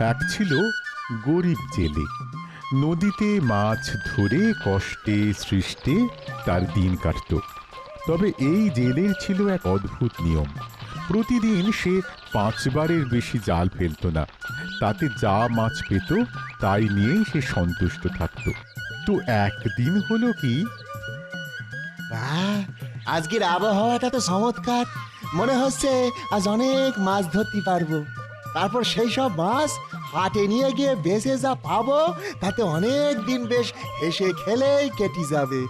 এক ছিল গরিব জেলে, নদীতে মাছ ধরে কষ্টে সৃষ্টে তার দিন কাটত। তবে এই জেলের ছিল এক অদ্ভুত নিয়ম। প্রতিদিন সে 5 বারের বেশি জাল ফেলত না। তাতে যা মাছ পেত তাই নিয়েই সে সন্তুষ্ট থাকত। তো একদিন হলো কি, বাহ, আজকের আবহাওয়াটা তো চমৎকার। মনে হচ্ছে আজ অনেক মাছ ধরতে পারবো। তারপর সেই সব মাছ হাটে নিয়ে গিয়ে বেচে যা পাবো তাতে অনেক দিন বেশ হেসে খেলেই কেটে যাবে।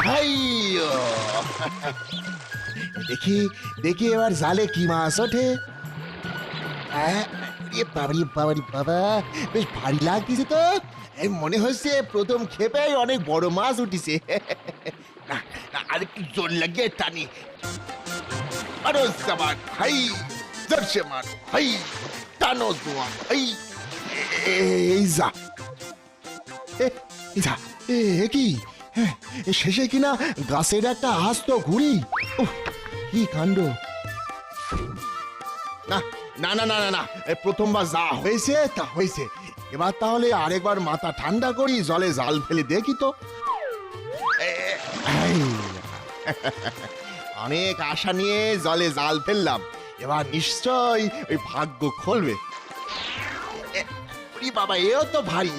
হাইয়ো! দেখি দেখি এবার জালে কি মাছ ওঠে। বাবারি বাবারি বাবা, বেশ ভারী লাগতেছে তো। এই মনে হচ্ছে প্রথম ক্ষেপেই অনেক বড় মাছ উঠিছে। আর একটু জোর লাগিয়ে টানি। আরো সাবান, হাই জোরসে মারো, হাই টানো জোয়ান, হাই এই যা, এই যা, এ কি শেষে কিনা গাছের একটা আস্ত ঘুড়ি। উফ, কি কাণ্ড! না না না না না না, প্রথমবার যা হয়েছে তা হয়েছে। এবার তাহলে আরেকবার মাথা ঠান্ডা করি, জলে জাল ফেলে দেখি তো। অনেক আশা নিয়ে জলে জাল ফেললাম, এবার নিশ্চয় ওই ভাগ্য খুলবে। বাবা, এও তো ভারী।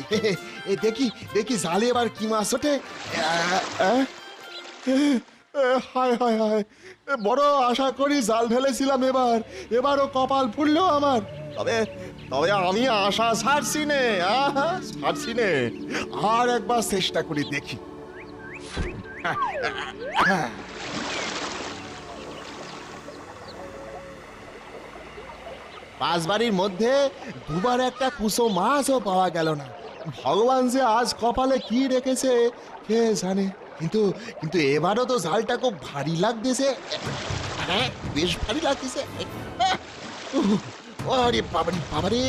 দেখি দেখি জালে এবার কি মাছ ওঠে। হায় হায় হায়, বড় আশা করি জাল ফেলেছিলাম, এবারও কপাল ফুললো আমার। তবে তবে আমি আশা ছাড়ছি নে, ছাড়ছি নে। আর একবার চেষ্টা করি দেখি। পাঁচবাড়ির মধ্যে দুবার একটা কুসো মাছও পাওয়া গেল না। ভগবান যে আজ কপালে কি রেখেছে কে জানে। কিন্তু কিন্তু এবারও তো জালটা খুব ভারী লাগতেছে। হ্যাঁ, বেশ ভারী লাগতেছে। ওরে বাবারে বাবারে,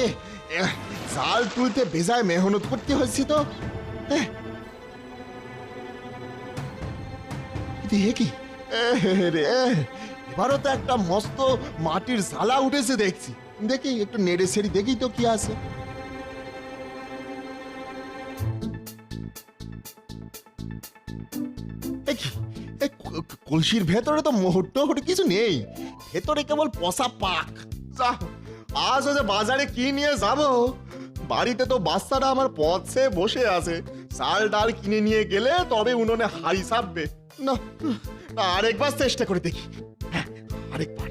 জাল তুলতে বেজায় মেহনত করতে হচ্ছে তো। কি রে, এবারও তো একটা মস্ত মাটির ঝালা উঠেছে দেখছি। দেখি একটু নেড়ে ছেড়ে দেখি তো কি আছে। কলসির ভেতরে তো মুহূর্ত কিছু নেই, ভেতরে কেবল পচা পাক। আজ যে বাজারে কি নিয়ে যাব, বাড়িতে তো বাচ্চারা আমার পথে বসে আছে। চাল ডাল কিনে নিয়ে গেলে তবে উনুনে হাড়ি চাপবে। না, আরেকবার চেষ্টা করে দেখি। আরেকবার।